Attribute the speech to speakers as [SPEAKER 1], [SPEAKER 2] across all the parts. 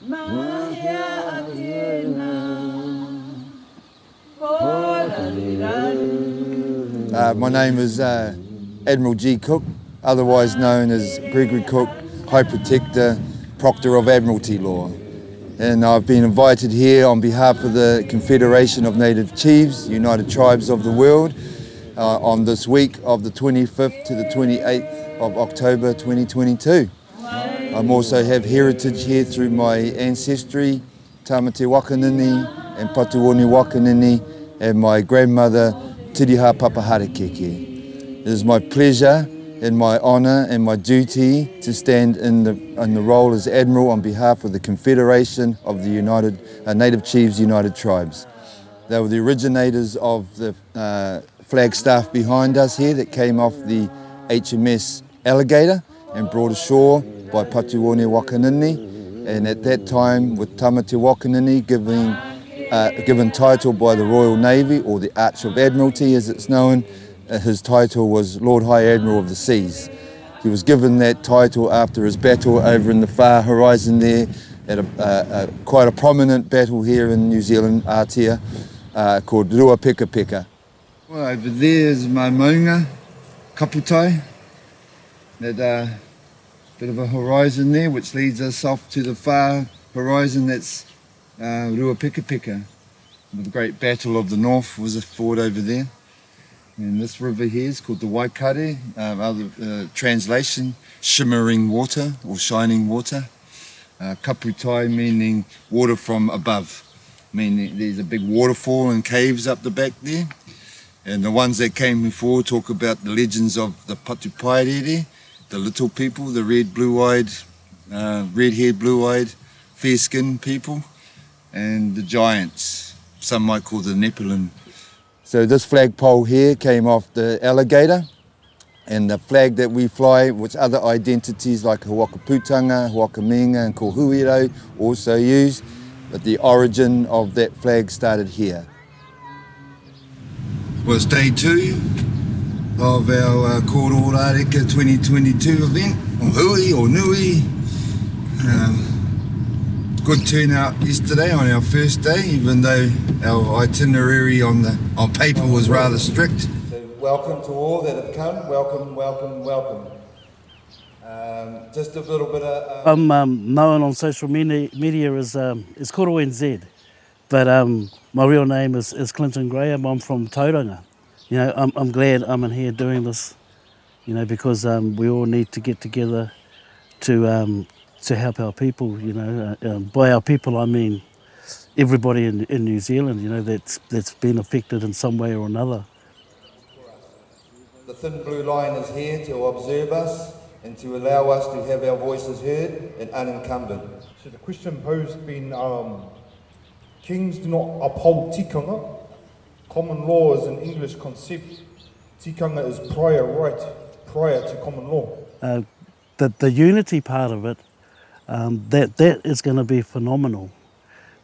[SPEAKER 1] My name is Admiral G. Cook, otherwise known as Gregory Cook, High Protector, Proctor of Admiralty Law. And I've been invited here on behalf of the Confederation of Native Chiefs, United Tribes of the World, on this week of the 25th to the 28th of October 2022. I also have heritage here through my ancestry, Tamate Wakanini and Patuoni Wakanini, and my grandmother, Tiriha Papaharekeke. It is my pleasure and my honour and my duty to stand in the role as Admiral on behalf of the Confederation of the Native Chiefs United Tribes. They were the originators of the flagstaff behind us here that came off the HMS Alligator and brought ashore by Patuoni Wakanini, and at that time with Tamate Wakanini given title by the Royal Navy, or the Arch of Admiralty as it's known. His title was Lord High Admiral of the Seas. He was given that title after his battle over in the far horizon there, at quite a prominent battle here in New Zealand, Aotea, called Ruapekapeka. Well, over there is my maunga, Kaputai, that bit of a horizon there which leads us off to the far horizon. That's Ruapekapeka. The great battle of the North was fought over there. And this river here is called the Waikare, translation, shimmering water or shining water. Kaputai meaning water from above, meaning there's a big waterfall and caves up the back there. And the ones that came before talk about the legends of the Patupairere, the little people, the red-haired, blue-eyed, fair-skinned people, and the giants, some might call the Nephilim. So this flagpole here came off the Alligator, and the flag that we fly, which other identities like Hawakaputanga, Hawakaminga and Kohuiro also use, but the origin of that flag started here. Well, it's day 2 of our Kororareka 2022 event, or hui or nui. Good turnout yesterday on our first day, even though our itinerary on paper was rather strict. So welcome to all that have come. Welcome, welcome, welcome. Just a little bit of...
[SPEAKER 2] I'm known on social media as Kororareka NZ, but my real name is Clinton Graham. I'm from Tauranga. You know, I'm glad I'm in here doing this, you know, because we all need to get together to help our people, you know. By our people, I mean everybody in New Zealand, you know, that's been affected in some way or another.
[SPEAKER 1] The thin blue line is here to observe us and to allow us to have our voices heard and unencumbered.
[SPEAKER 3] So the question posed being, kings do not uphold tikanga. Common law is an English concept. Tikanga is prior right, prior to common law.
[SPEAKER 2] The unity part of it, that is going to be phenomenal,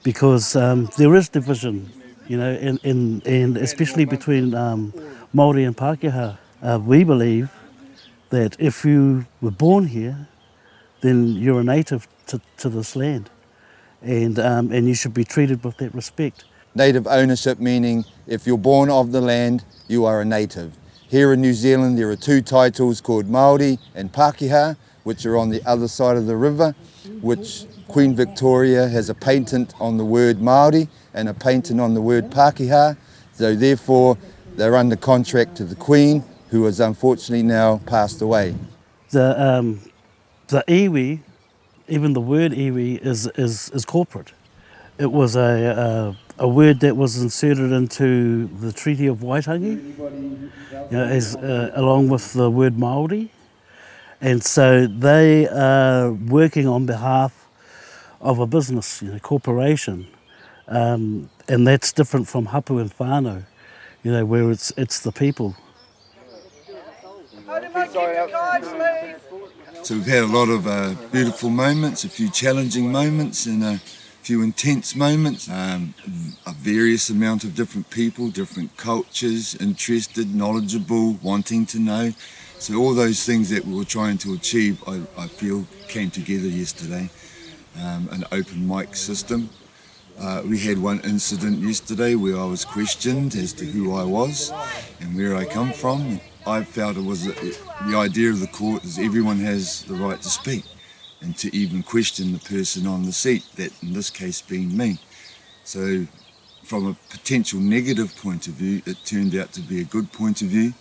[SPEAKER 2] because there is division, you know, and especially between Māori and Pākehā. We believe that if you were born here, then you're a native to this land, and you should be treated with that respect.
[SPEAKER 1] Native ownership meaning if you're born of the land, you are a native. Here in New Zealand there are 2 titles called Māori and Pākehā, which are on the other side of the river, which Queen Victoria has a patent on the word Māori and a patent on the word Pākehā, so therefore they're under contract to the Queen, who has unfortunately now passed away.
[SPEAKER 2] The iwi, even the word iwi is corporate. It was a word that was inserted into the Treaty of Waitangi, you know, along with the word Māori. And so they are working on behalf of a business, you know, corporation, and that's different from hapu and whānau, you know, where it's the people.
[SPEAKER 1] So we've had a lot of beautiful moments, a few challenging moments, and a few intense moments. A various amount of different people, different cultures, interested, knowledgeable, wanting to know. So all those things that we were trying to achieve, I feel, came together yesterday. an open mic system. We had one incident yesterday where I was questioned as to who I was and where I come from. I felt it was the idea of the court is everyone has the right to speak and to even question the person on the seat, that in this case being me. So from a potential negative point of view, it turned out to be a good point of view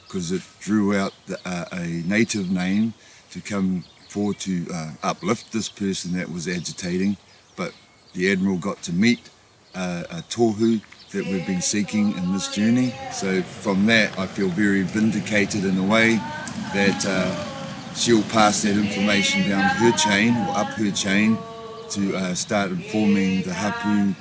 [SPEAKER 1] because it drew out a native name to come forward to uplift this person that was agitating, but the Admiral got to meet a tohu that we've been seeking in this journey. So from that, I feel very vindicated in a way that she'll pass that information down her chain or up her chain to start informing the hapu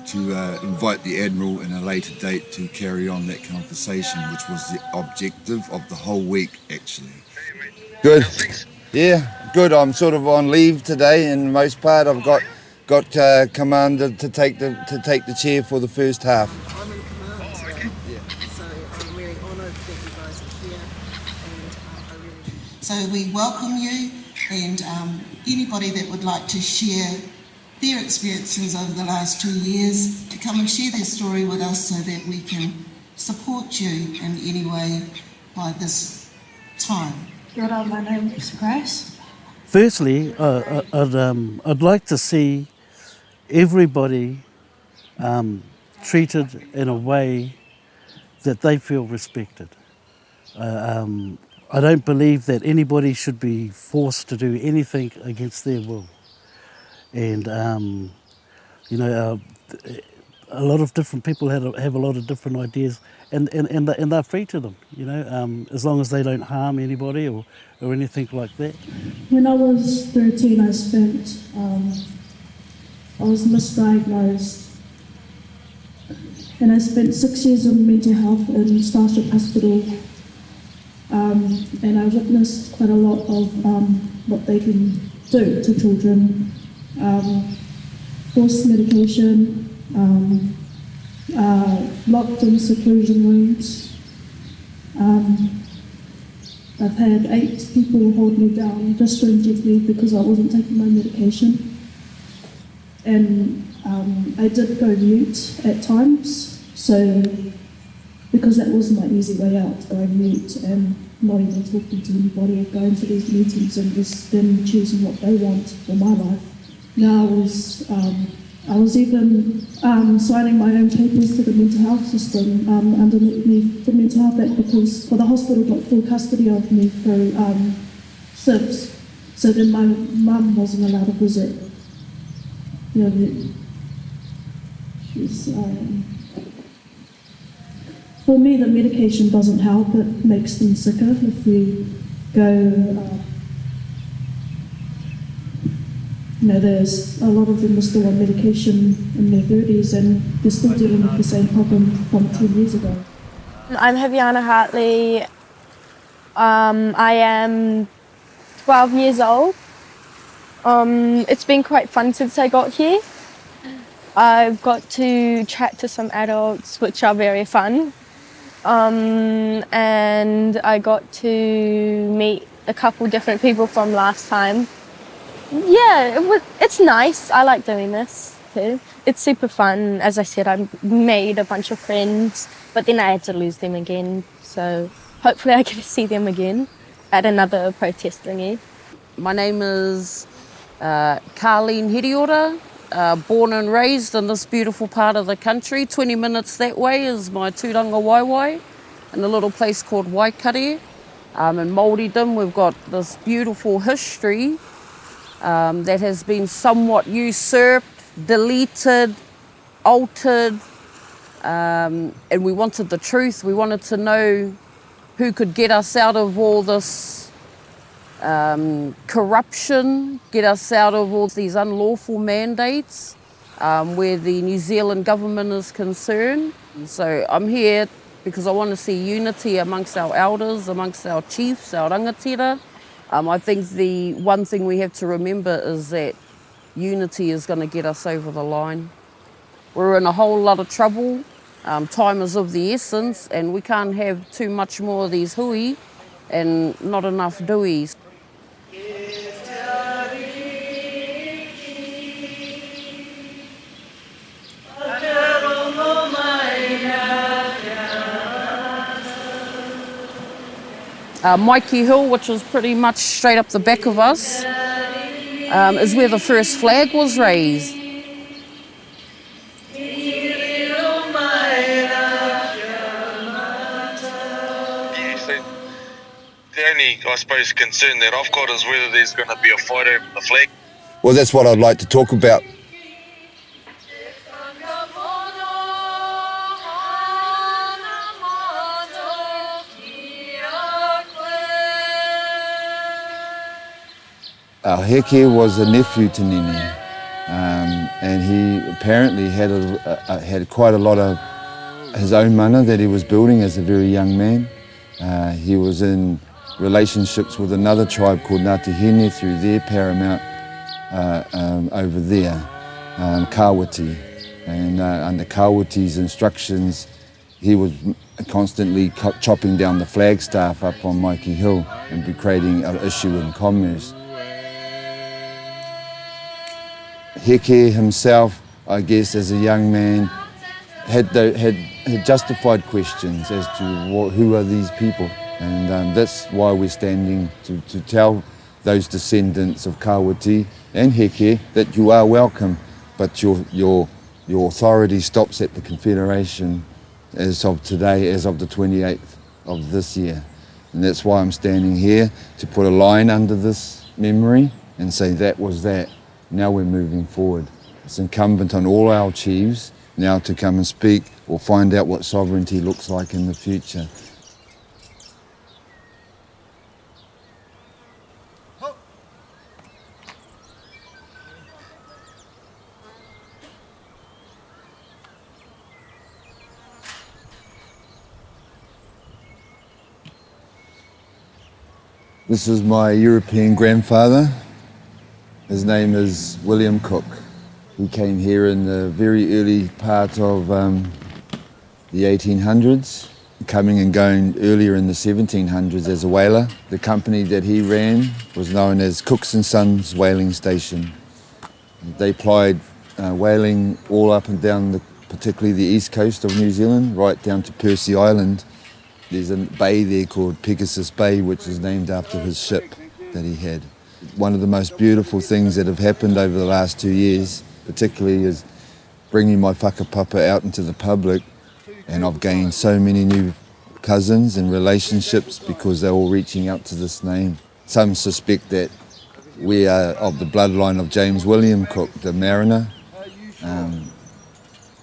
[SPEAKER 1] to invite the Admiral in a later date to carry on that conversation, which was the objective of the whole week, actually. Good. Yeah, good. I'm sort of on leave today, and most part I've got commanded to take the chair for the first half.
[SPEAKER 4] I'm in command today, so I'm really honoured that you guys are here, and I really... So we welcome you, and anybody that would like to share their experiences over the last 2 years to come and share their story with us so that we can support you in any way by this time.
[SPEAKER 5] Kia ora, my name is Grace.
[SPEAKER 2] Firstly, I'd like to see everybody treated in a way that they feel respected. I don't believe that anybody should be forced to do anything against their will. And, a lot of different people have a lot of different ideas, and they're free to them, as long as they don't harm anybody or anything like that.
[SPEAKER 5] When I was 13, I was misdiagnosed, and I spent 6 years in mental health in Starship Hospital, and I witnessed quite a lot of what they can do to children. Forced medication, locked in seclusion rooms. I've had 8 people hold me down disjointedly because I wasn't taking my medication. And I did go mute at times, so because that was my easy way out, going mute and not even talking to anybody, going to these meetings and just them choosing what they want for my life. Now I was even signing my own papers to the mental health system underneath the Mental Health Act because the hospital got full custody of me through SIVs. So then my mum wasn't allowed to visit. For me, the medication doesn't help. It makes them sicker if we go... there's a lot of them are still on medication in their 30s and they're still dealing with the same problem from 10 years ago.
[SPEAKER 6] I'm Haviana Hartley. I am 12 years old. It's been quite fun since I got here. I've got to chat to some adults, which are very fun. And I got to meet a couple different people from last time. Yeah, it's nice. I like doing this too. It's super fun. As I said, I made a bunch of friends, but then I had to lose them again. So hopefully I get to see them again at another protest thingy.
[SPEAKER 7] My name is Carleen Hiriora, born and raised in this beautiful part of the country. 20 minutes that way is my tūranga waiwai in a little place called Waikare. In Māoridom, we've got this beautiful history that has been somewhat usurped, deleted, altered, and we wanted the truth. We wanted to know who could get us out of all this corruption, get us out of all these unlawful mandates where the New Zealand government is concerned. So I'm here because I want to see unity amongst our elders, amongst our chiefs, our rangatira. I think the one thing we have to remember is that unity is going to get us over the line. We're in a whole lot of trouble. Time is of the essence, and we can't have too much more of these hui and not enough duis. Mikey Hill, which is pretty much straight up the back of us, is where the first flag was raised.
[SPEAKER 8] Do you think the only, I suppose, concern that I've got is whether there's going to be a fight over the flag?
[SPEAKER 1] Well, that's what I'd like to talk about. Heke was a nephew to Nini, and he apparently had quite a lot of his own mana that he was building as a very young man. He was in relationships with another tribe called Ngāti Hine through their paramount over there, Kawati. And under Kawati's instructions, he was constantly chopping down the flagstaff up on Mikey Hill and creating an issue in commerce. Heke himself, I guess, as a young man, had justified questions as to who are these people, and that's why we're standing to tell those descendants of Kawati and Heke that you are welcome, but your authority stops at the Confederation as of today, as of the 28th of this year, and that's why I'm standing here to put a line under this memory and say that was that. Now we're moving forward. It's incumbent on all our chiefs now to come and speak or find out what sovereignty looks like in the future. This is my European grandfather. His name is William Cook. He came here in the very early part of the 1800s, coming and going earlier in the 1700s as a whaler. The company that he ran was known as Cook's and Sons Whaling Station. They plied whaling all up and down, particularly the east coast of New Zealand, right down to Percy Island. There's a bay there called Pegasus Bay, which is named after his ship that he had. One of the most beautiful things that have happened over the last 2 years, particularly, is bringing my whakapapa out into the public, and I've gained so many new cousins and relationships because they're all reaching out to this name. Some suspect that we are of the bloodline of James William Cook, the mariner.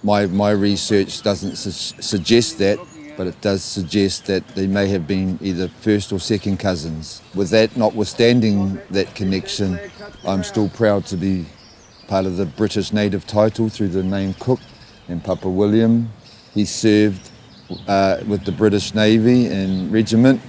[SPEAKER 1] My research doesn't suggest that, but it does suggest that they may have been either first or second cousins. With that, notwithstanding that connection, I'm still proud to be part of the British native title through the name Cook. And Papa William, he served with the British Navy and regiment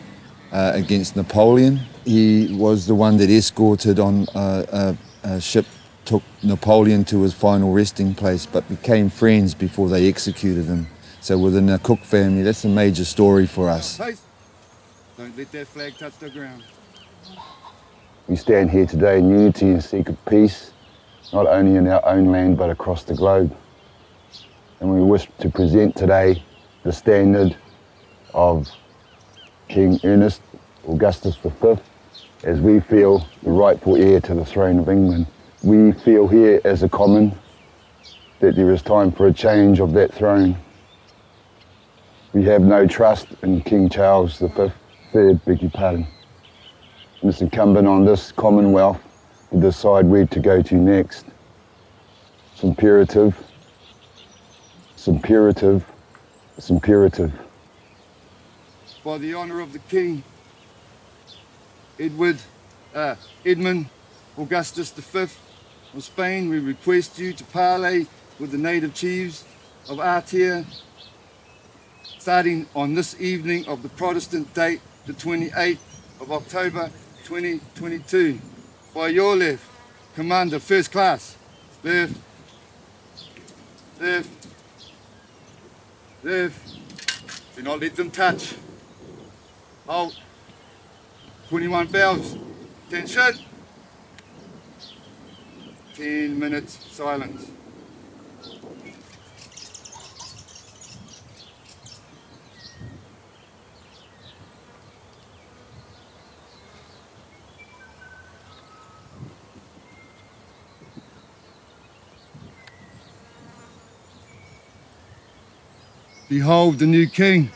[SPEAKER 1] against Napoleon. He was the one that escorted on a ship, took Napoleon to his final resting place, but became friends before they executed him. So within the Cook family, that's a major story for us.
[SPEAKER 9] Don't let that flag touch the ground.
[SPEAKER 10] We stand here today in unity and seek of peace, not only in our own land but across the globe. And we wish to present today the standard of King Ernest Augustus V, as we feel the rightful heir to the throne of England. We feel here as a common that there is time for a change of that throne. We have no trust in King Charles V, beg your pardon. And it's incumbent on this Commonwealth to decide where to go to next. It's imperative, it's imperative, it's imperative.
[SPEAKER 9] By the honour of the King, Edmund Augustus V of Spain, we request you to parley with the native chiefs of Aotea, starting on this evening of the Protestant date, the 28th of October 2022. By your left, Commander First Class. Left, left, left. Do not let them touch. Halt. 21 bells. Attention. 10 minutes silence. Behold the new king.